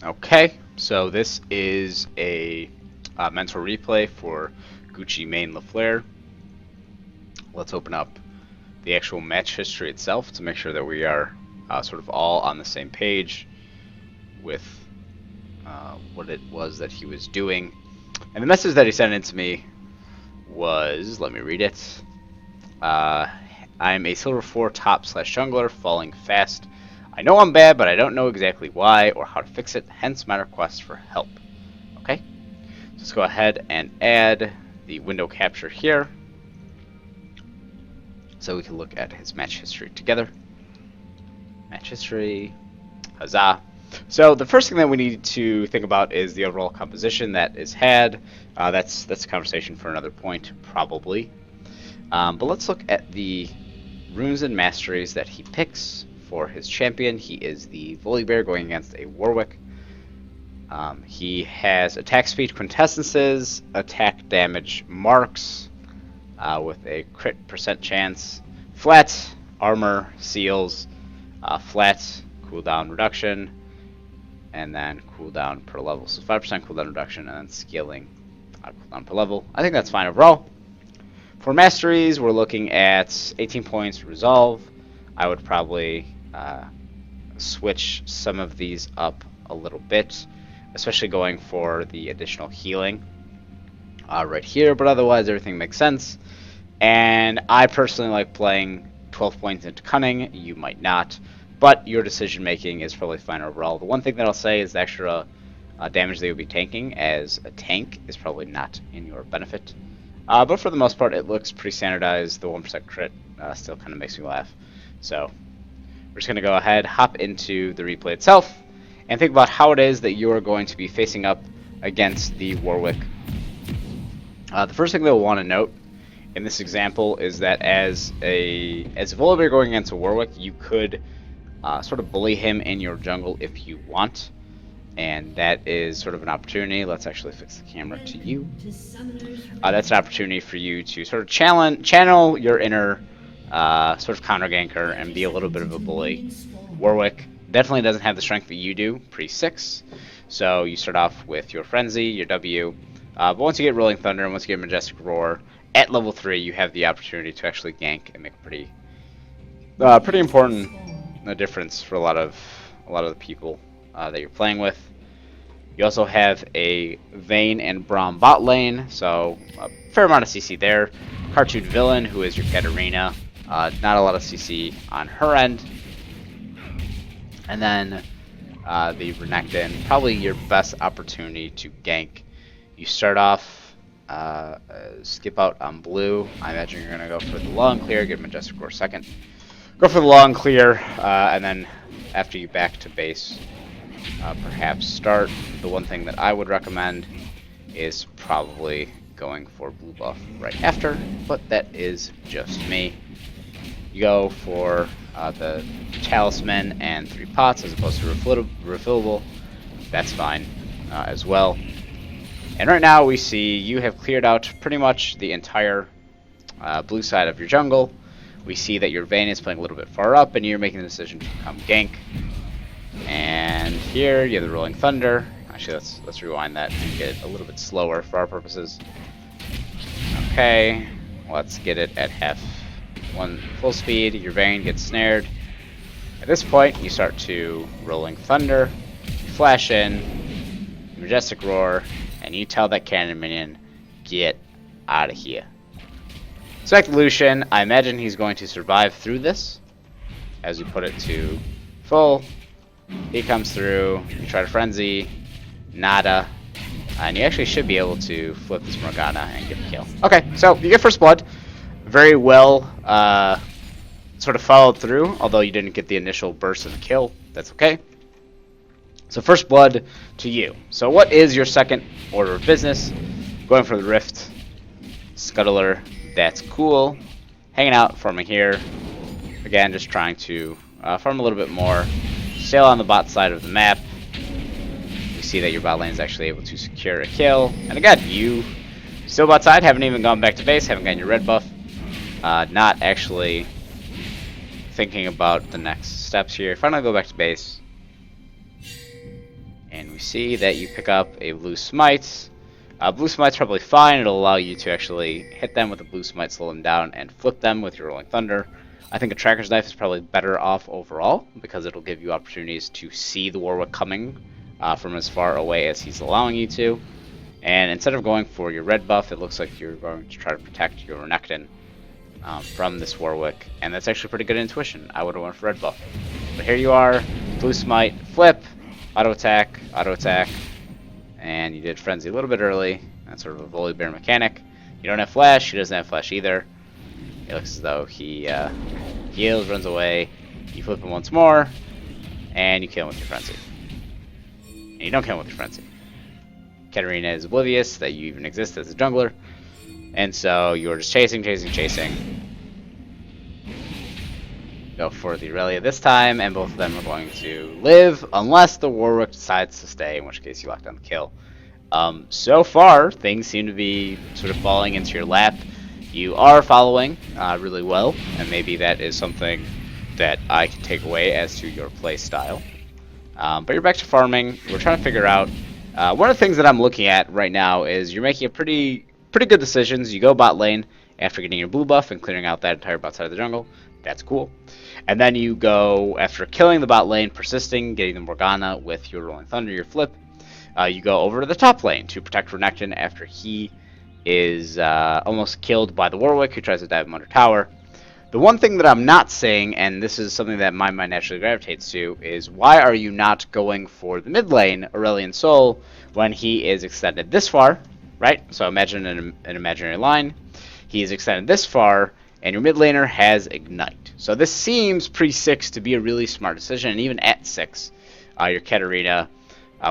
Okay, so this is a mental replay for GucciManeLaFlare. Let's open up the actual match history itself to make sure that we are sort of all on the same page with what it was that he was doing. And the message that he sent in to me was, let me read it. I'm a silver 4 top / jungler, falling fast. I know I'm bad, but I don't know exactly why or how to fix it, hence my request for help. Okay, so let's go ahead and add the window capture here so we can look at his match history together. Match history, huzzah. So the first thing that we need to think about is the overall composition that is had. That's a conversation for another point, probably. But let's look at the runes and masteries that he picks for his champion. He is the Volibear going against a Warwick. He has attack speed quintessences, attack damage marks with a crit % chance, flat armor seals, flat cooldown reduction, and then cooldown per level. So 5% cooldown reduction and then scaling cooldown per level. I think that's fine overall. For masteries, we're looking at 18 points resolve. I would probably switch some of these up a little bit, especially going for the additional healing right here, but otherwise everything makes sense. And I personally like playing 12 points into cunning. You might not, but your decision making is probably fine overall. The one thing that I'll say is the extra damage that you'll be tanking as a tank is probably not in your benefit. But for the most part, it looks pretty standardized. The 1% crit still kind of makes me laugh. So we're just going to go ahead, hop into the replay itself, and think about how it is that you are going to be facing up against the Warwick. The first thing that we'll want to note in this example is that as a Volibear going against a Warwick, you could sort of bully him in your jungle if you want. And that is sort of an opportunity. Let's actually fix the camera to you. That's an opportunity for you to sort of channel your inner sort of counter ganker and be a little bit of a bully. Warwick definitely doesn't have the strength that you do, pre-6. So you start off with your Frenzy, your W. But once you get Rolling Thunder and once you get Majestic Roar, at level 3 you have the opportunity to actually gank and make a pretty important difference for a lot of the people that you're playing with. You also have a Vayne and Braum bot lane, so a fair amount of CC there. Cartoon Villain, who is your Katarina, not a lot of CC on her end. And then the Renekton, probably your best opportunity to gank. You start off, skip out on blue. I imagine you're going to go for the long clear, get Majestic Roar second. Go for the long clear, and then after you back to base, perhaps start. The one thing that I would recommend is probably going for blue buff right after, but that is just me. You go for the talisman and 3 pots as opposed to refillable. That's fine as well. And right now we see you have cleared out pretty much the entire blue side of your jungle. We see that your Vayne is playing a little bit far up and you're making the decision to come gank. And here you have the Rolling Thunder. Actually, let's rewind that and get it a little bit slower for our purposes. Okay, let's get it at full speed. Your Vayne gets snared. At this point, you start to Rolling Thunder, flash in, Majestic Roar, and you tell that cannon minion, get out of here. Select Lucian. I imagine he's going to survive through this as we put it to full. He comes through, you try to Frenzy, nada, and you actually should be able to flip this Morgana and get the kill. Okay, so you get first blood. Very well sort of followed through, although you didn't get the initial burst of the kill. That's okay. So first blood to you. So what is your second order of business? Going for the Rift, Scuttler, that's cool. Hanging out, farming here. Again, just trying to farm a little bit more. Sail on the bot side of the map. You see that your bot lane is actually able to secure a kill. And again, you still bot side, haven't even gone back to base, haven't gotten your red buff. Not actually thinking about the next steps here. Finally go back to base. And we see that you pick up a blue smite. Blue smite's probably fine. It'll allow you to actually hit them with a blue smite, slow them down, and flip them with your rolling thunder. I think a tracker's knife is probably better off overall because it'll give you opportunities to see the Warwick coming from as far away as he's allowing you to. And instead of going for your red buff, it looks like you're going to try to protect your Renekton from this Warwick, and that's actually pretty good intuition. I would have went for red buff. But here you are, blue smite, flip, auto attack, and you did frenzy a little bit early. That's sort of a Volibear mechanic. You don't have flash, he doesn't have flash either. It looks as though he heals, runs away, you flip him once more, and you kill him with your frenzy. And you don't kill him with your frenzy. Katarina is oblivious that you even exist as a jungler, and so you're just chasing. Go for the Aurelia this time, and both of them are going to live, unless the Warwick decides to stay, in which case you lock down the kill. So far, things seem to be sort of falling into your lap. You are following really well, and maybe that is something that I can take away as to your play style. But you're back to farming. We're trying to figure out one of the things that I'm looking at right now is you're making a pretty good decisions. You go bot lane after getting your blue buff and clearing out that entire bot side of the jungle. That's cool. And then you go, after killing the bot lane, persisting, getting the Morgana with your Rolling Thunder, your flip, you go over to the top lane to protect Renekton after he is almost killed by the Warwick who tries to dive him under tower. The one thing that I'm not saying, and this is something that my mind naturally gravitates to, is why are you not going for the mid lane, Aurelion Sol, when he is extended this far, right? So imagine an imaginary line. He is extended this far, and your mid laner has Ignite. So this seems pre-6 to be a really smart decision, and even at 6, your Katarina,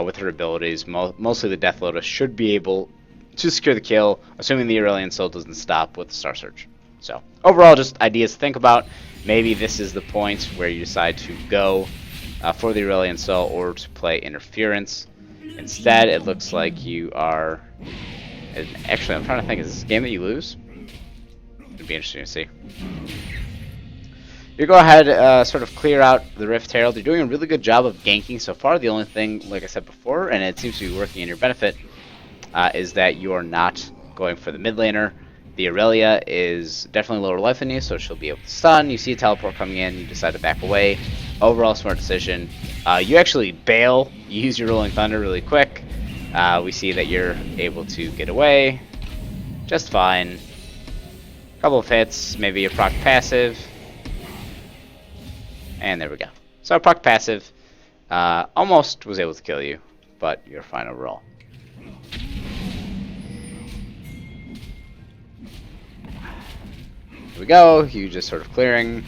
with her abilities, mostly the Death Lotus, should be able to secure the kill, assuming the Aurelion Sol doesn't stop with the Star Search. So overall, just ideas to think about. Maybe this is the point where you decide to go for the Aurelion Sol or to play Interference. Instead, it looks like you are... Actually, I'm trying to think, is this a game that you lose? It'd be interesting to see. You go ahead, sort of clear out the Rift Herald. You're doing a really good job of ganking so far. The only thing, like I said before, and it seems to be working in your benefit, is that you are not going for the mid laner. The Aurelia is definitely lower life than you, so she'll be able to stun. You see a teleport coming in, you decide to back away. Overall, smart decision. You actually bail. You use your Rolling Thunder really quick. We see that you're able to get away just fine. Couple of hits, maybe a proc passive. And there we go. So a proc passive almost was able to kill you, but you're fine overall. Here we go. You just sort of clearing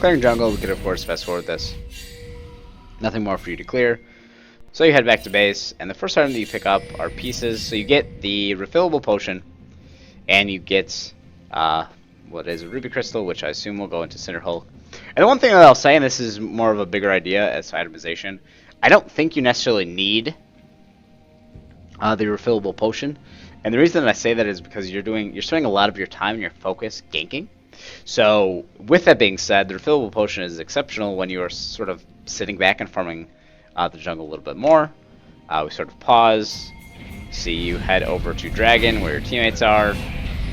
jungle. We could of course fast forward this. Nothing more for you to clear. So you head back to base, and the first item that you pick up are pieces. So you get the refillable potion, and you get what is a ruby crystal, which I assume will go into Cinder Hulk. And the one thing that I'll say, and this is more of a bigger idea as to itemization, I don't think you necessarily need the refillable potion. And the reason that I say that is because you're spending a lot of your time and your focus ganking. So with that being said, the refillable potion is exceptional when you are sort of sitting back and farming the jungle a little bit more. We sort of pause, see you head over to Dragon where your teammates are.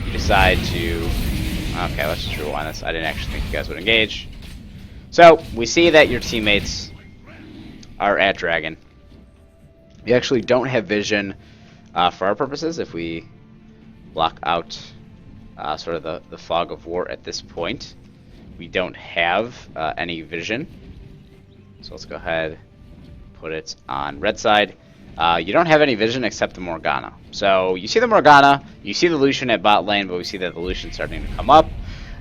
You decide to... Okay, let's just rewind this. I didn't actually think you guys would engage. So we see that your teammates are at Dragon. You actually don't have vision for our purposes if we block out sort of the fog of war at this point. We don't have any vision. So let's go ahead, put it on red side. You don't have any vision except the Morgana. So you see the Morgana, you see the Lucian at bot lane, but we see that the Lucian's starting to come up.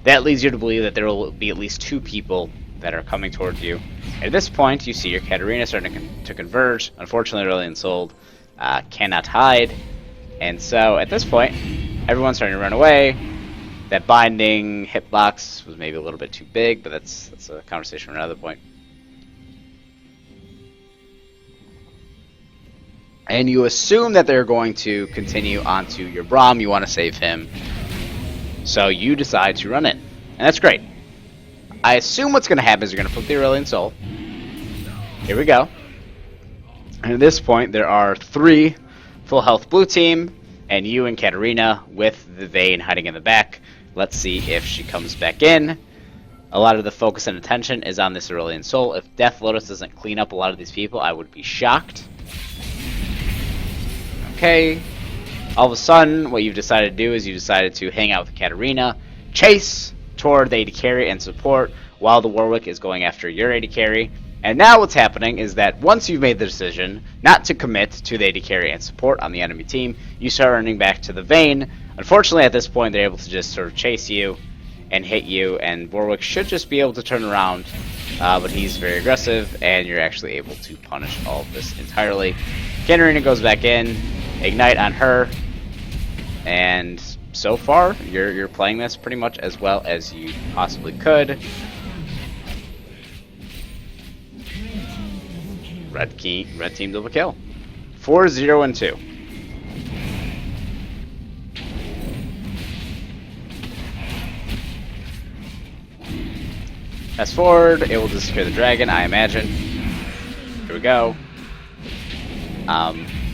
That leads you to believe that there will be at least 2 people that are coming towards you. At this point, you see your Katarina starting to converge. Unfortunately, Aurelion Sol cannot hide. And so at this point, everyone's starting to run away. That binding hitbox was maybe a little bit too big, but that's a conversation for another point. And you assume that they're going to continue onto your Braum. You want to save him. So you decide to run in. And that's great. I assume what's going to happen is you're going to flip the Aurelion Sol. Here we go. And at this point, there are 3 full health blue team, and you and Katarina with the Vayne hiding in the back. Let's see if she comes back in. A lot of the focus and attention is on this Aurelian Soul. If Death Lotus doesn't clean up a lot of these people, I would be shocked. Okay. All of a sudden, what you've decided to do is you decided to hang out with Katarina, chase toward the AD carry and support, while the Warwick is going after your AD carry. And now what's happening is that once you've made the decision not to commit to the AD carry and support on the enemy team, you start running back to the Vayne. Unfortunately, at this point, they're able to just sort of chase you and hit you, and Warwick should just be able to turn around, but he's very aggressive, and you're actually able to punish all of this entirely. Katarina goes back in, ignite on her, and so far, you're playing this pretty much as well as you possibly could. Red team double kill. 4-0-2. Fast forward, it will disappear the dragon, I imagine. Here we go.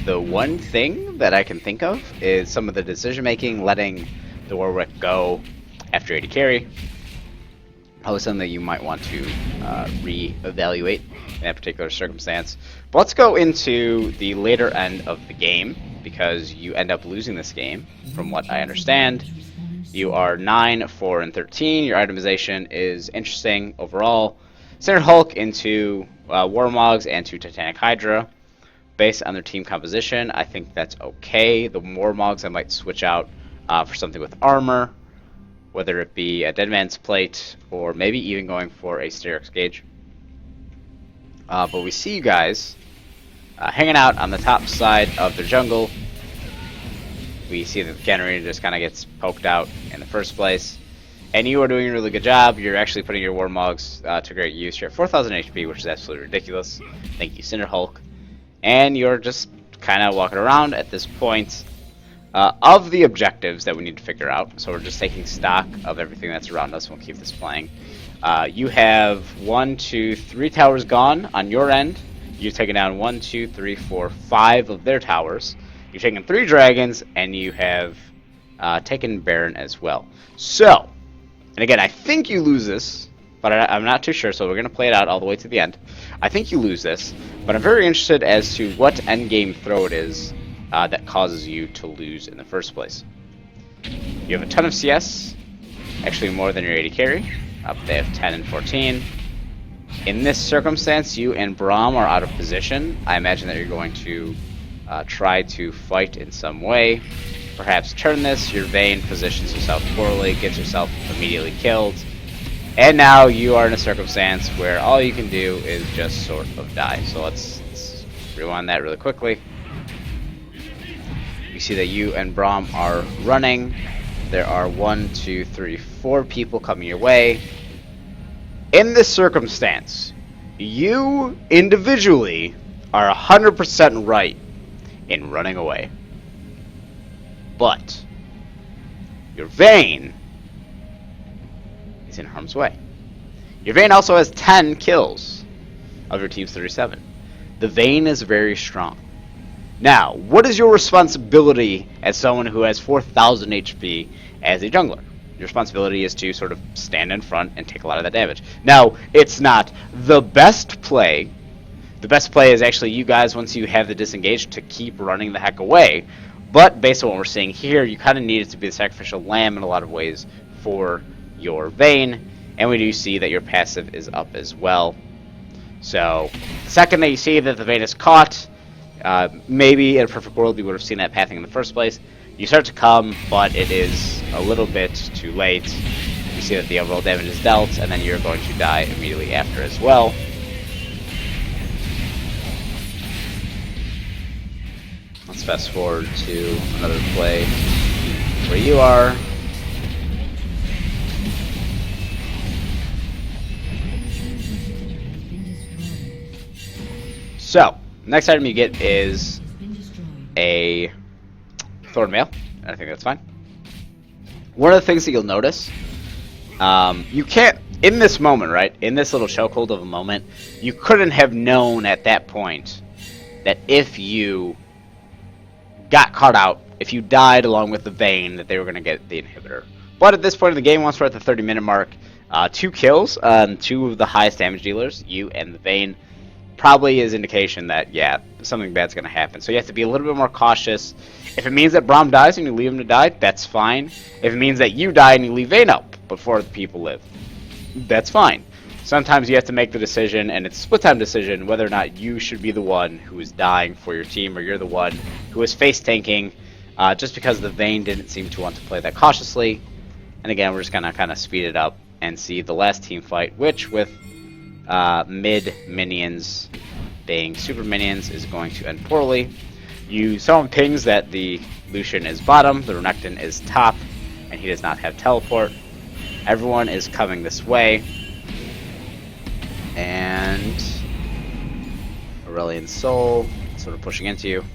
The one thing that I can think of is some of the decision making, letting the Warwick go after AD carry. Probably something that you might want to re-evaluate in that particular circumstance. But let's go into the later end of the game, because you end up losing this game, from what I understand. You are 9, 4, and 13. Your itemization is interesting overall. Standard Hulk into Warmogs and 2 Titanic Hydra. Based on their team composition, I think that's okay. The Warmogs I might switch out for something with armor, whether it be a Dead Man's Plate or maybe even going for a Styrex Gauge. But we see you guys hanging out on the top side of the jungle. We see that the Katarina just kind of gets poked out in the first place. And you are doing a really good job. You're actually putting your Warmogs to great use. You're at 4,000 HP, which is absolutely ridiculous. Thank you, Cinder Hulk. And you're just kind of walking around at this point of the objectives that we need to figure out. So we're just taking stock of everything that's around us. We'll keep this playing. You have 1, 2, 3 towers gone on your end. You've taken down 1, 2, 3, 4, 5 of their towers. You've taken 3 dragons, and you have taken Baron as well. So, and again, I think you lose this, but I'm not too sure, so we're going to play it out all the way to the end. I think you lose this, but I'm very interested as to what endgame throw it is that causes you to lose in the first place. You have a ton of CS, actually more than your AD carry. They have 10 and 14. In this circumstance, you and Braum are out of position. I imagine that you're going to try to fight in some way. Perhaps turn this. Your Vayne positions herself poorly, gets herself immediately killed. And now you are in a circumstance where all you can do is just sort of die. So let's rewind that really quickly. You see that you and Braum are running. There are 1, 2, 3, 4 people coming your way. In this circumstance, you individually are 100% right in running away. But your Vayne is in harm's way. Your Vayne also has 10 kills of your team's 37. The Vayne is very strong. Now, what is your responsibility as someone who has 4,000 HP as a jungler? Your responsibility is to sort of stand in front and take a lot of that damage. Now, it's not the best play. The best play is actually you guys, once you have the disengage, to keep running the heck away. But based on what we're seeing here, you kind of need it to be the sacrificial lamb in a lot of ways for your Vayne. And we do see that your passive is up as well. So, the second that you see that the Vayne is caught, maybe in a perfect world we would have seen that pathing in the first place. You start to come, but it is a little bit too late. You see that the overall damage is dealt, and then you're going to die immediately after as well. Let's fast forward to another play where you are. So, next item you get is a Thorn Mail. I think that's fine. One of the things that you'll notice, you can't, in this moment, right, in this little chokehold of a moment, you couldn't have known at that point that if you got caught out, if you died along with the Vayne, that they were going to get the inhibitor. But at this point in the game, once we're at the 30-minute mark, 2 kills on 2 of the highest damage dealers, you and the Vayne, probably is indication that, yeah, something bad's going to happen. So you have to be a little bit more cautious. If it means that Braum dies and you leave him to die, that's fine. If it means that you die and you leave Vayne up before the people live, that's fine. Sometimes you have to make the decision, and it's a split-time decision, whether or not you should be the one who is dying for your team, or you're the one who is face-tanking, just because the Vayne didn't seem to want to play that cautiously. And again, we're just going to kind of speed it up and see the last team fight, which with mid-minions being super minions is going to end poorly. Someone pings that the Lucian is bottom, the Renekton is top, and he does not have teleport. Everyone is coming this way. And Aurelian Soul sort of pushing into you.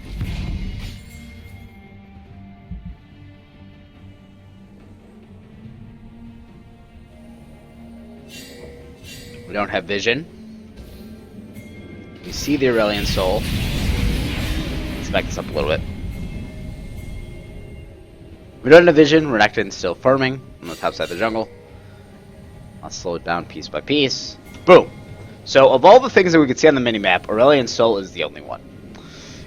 We don't have vision. We see the Aurelian Soul. Let's back this up a little bit. We don't have vision. Renekton's still farming on the top side of the jungle. I'll slow it down piece by piece. Boom! So, of all the things that we could see on the minimap, Aurelian Soul is the only one.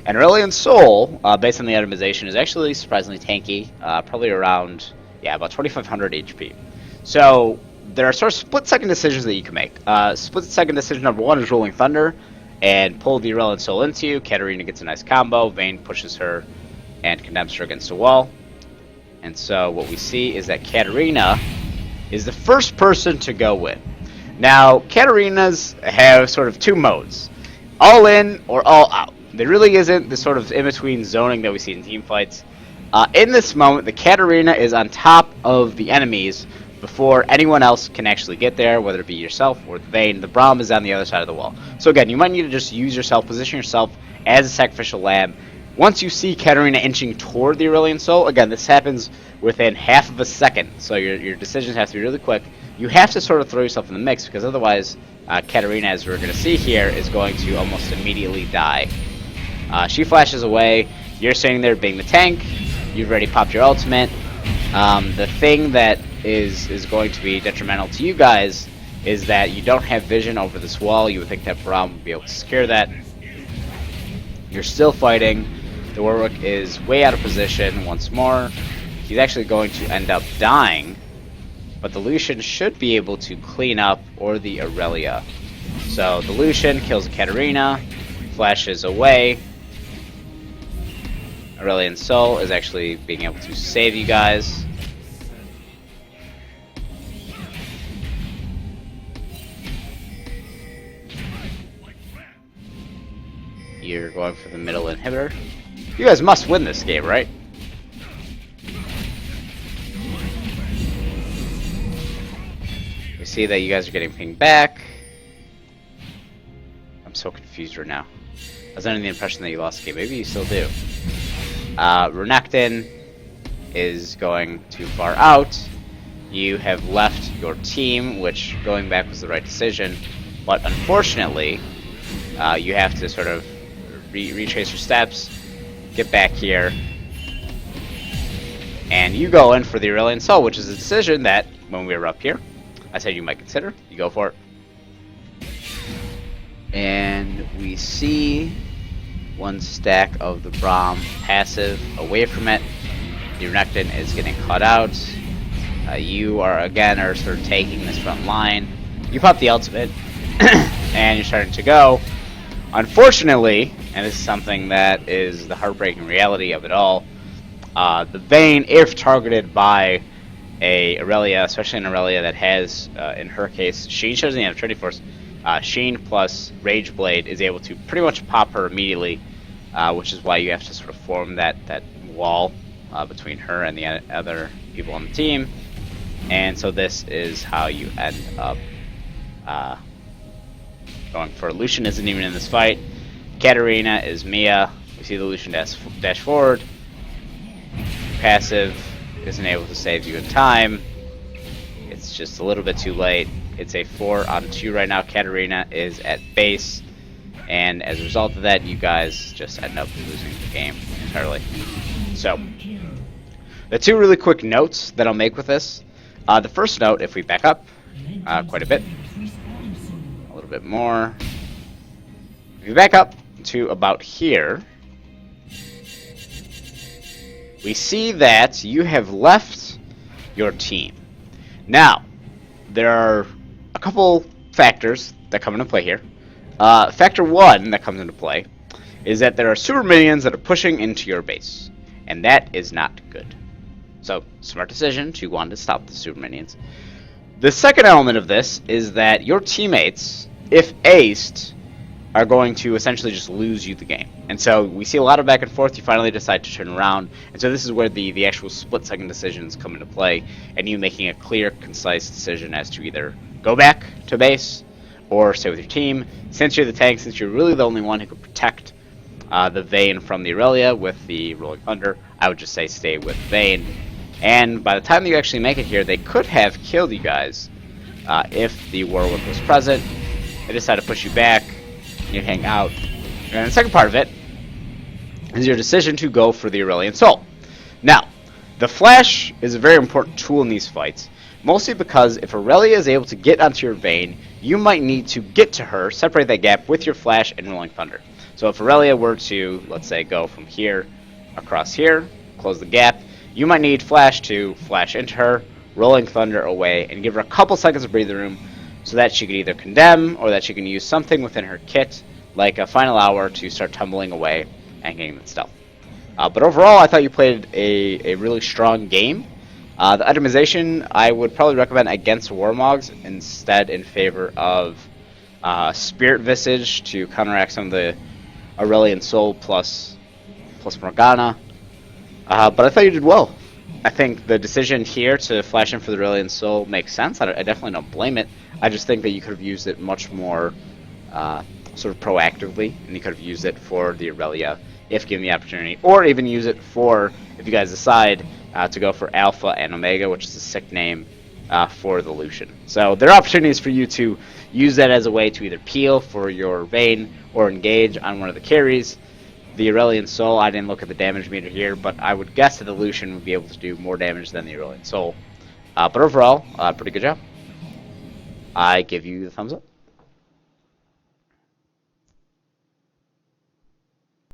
And Aurelian Soul, based on the itemization, is actually surprisingly tanky. Probably around, about 2,500 HP. So, there are sort of split-second decisions that you can make. Split-second decision number 1 is Rolling Thunder, and pull the Aurelian Soul into you. Katarina gets a nice combo. Vayne pushes her and condemns her against a wall. And so, what we see is that Katarina is the first person to go in. Now, Katarinas have sort of 2 modes. All in or all out. There really isn't the sort of in-between zoning that we see in team fights. In this moment, the Katarina is on top of the enemies before anyone else can actually get there, whether it be yourself or the Vayne. The Braum is on the other side of the wall. So again, you might need to just use yourself, position yourself as a sacrificial lamb. Once you see Katarina inching toward the Aurelian Soul, again, this happens within half of a second, so your decisions have to be really quick. You have to sort of throw yourself in the mix, because otherwise, Katarina, as we're going to see here, is going to almost immediately die. She flashes away. You're standing there being the tank. You've already popped your ultimate. The thing that is going to be detrimental to you guys is that you don't have vision over this wall. You would think that Braum would be able to secure that. You're still fighting. The Warwick is way out of position once more. He's actually going to end up dying. But the Lucian should be able to clean up, or the Aurelia. So the Lucian kills Katarina, flashes away. Aurelian Soul is actually being able to save you guys. You're going for the middle inhibitor. You guys must win this game, right? We see that you guys are getting pinged back. I'm so confused right now. I was under the impression that you lost the game. Maybe you still do. Renekton is going too far out. You have left your team, which going back was the right decision. But unfortunately, you have to sort of retrace your steps, get back here, and you go in for the Aurelian Soul, which is a decision that, when we were up here, I said you might consider. You go for it. And we see one stack of the Braum passive away from it. The Renekton is getting caught out. You are sort of taking this front line. You pop the ultimate, and you're starting to go. Unfortunately, and this is something that is the heartbreaking reality of it all, the Vayne, if targeted by a Aurelia, especially an Aurelia that has, in her case, Sheen, she doesn't even have Trinity Force, Sheen plus Rage Blade is able to pretty much pop her immediately, which is why you have to sort of form that wall between her and the other people on the team. And so this is how you end up going for. Lucian isn't even in this fight. Katarina is Mia. We see the Lucian dash forward. Passive isn't able to save you in time. It's just a little bit too late. It's a 4-on-2 right now. Katarina is at base, and as a result of that, you guys just end up losing the game entirely. So, the two really quick notes that I'll make with this. The first note, if we back up quite a bit, a little bit more. If you back up to about here, we see that you have left your team. Now, there are a couple factors that come into play here. Factor one that comes into play is that there are super minions that are pushing into your base, and that is not good. So, smart decision to want to stop the super minions. The second element of this is that your teammates, if aced, are going to essentially just lose you the game. And so we see a lot of back and forth. You finally decide to turn around. And so this is where the actual split-second decisions come into play, and you making a clear, concise decision as to either go back to base or stay with your team. Since you're the tank, since you're really the only one who can protect the Vayne from the Aurelia with the Rolling Thunder, I would just say stay with Vayne. And by the time that you actually make it here, they could have killed you guys if the Warwick was present. They decide to push you back. You hang out. And the second part of it is your decision to go for the Aurelian Soul. Now, the Flash is a very important tool in these fights, mostly because if Aurelia is able to get onto your Vayne, you might need to get to her, separate that gap with your Flash and Rolling Thunder. So if Aurelia were to, let's say, go from here across here, close the gap, you might need Flash to flash into her, Rolling Thunder away, and give her a couple seconds of breathing room so that she could either condemn or that she can use something within her kit, like a final hour, to start tumbling away and getting that stealth. But overall, I thought you played a really strong game. The itemization, I would probably recommend against Warmogs instead in favor of Spirit Visage to counteract some of the Aurelian Soul plus Morgana. But I thought you did well. I think the decision here to flash in for the Aurelian Soul makes sense. I definitely don't blame it. I just think that you could have used it much more sort of proactively, and you could have used it for the Aurelia if given the opportunity, or even use it for, if you guys decide to go for Alpha and Omega, which is a sick name for the Lucian. So there are opportunities for you to use that as a way to either peel for your Vayne or engage on one of the carries. The Aurelian Soul, I didn't look at the damage meter here, but I would guess that the Lucian would be able to do more damage than the Aurelian Soul. But overall, pretty good job. I give you the thumbs up.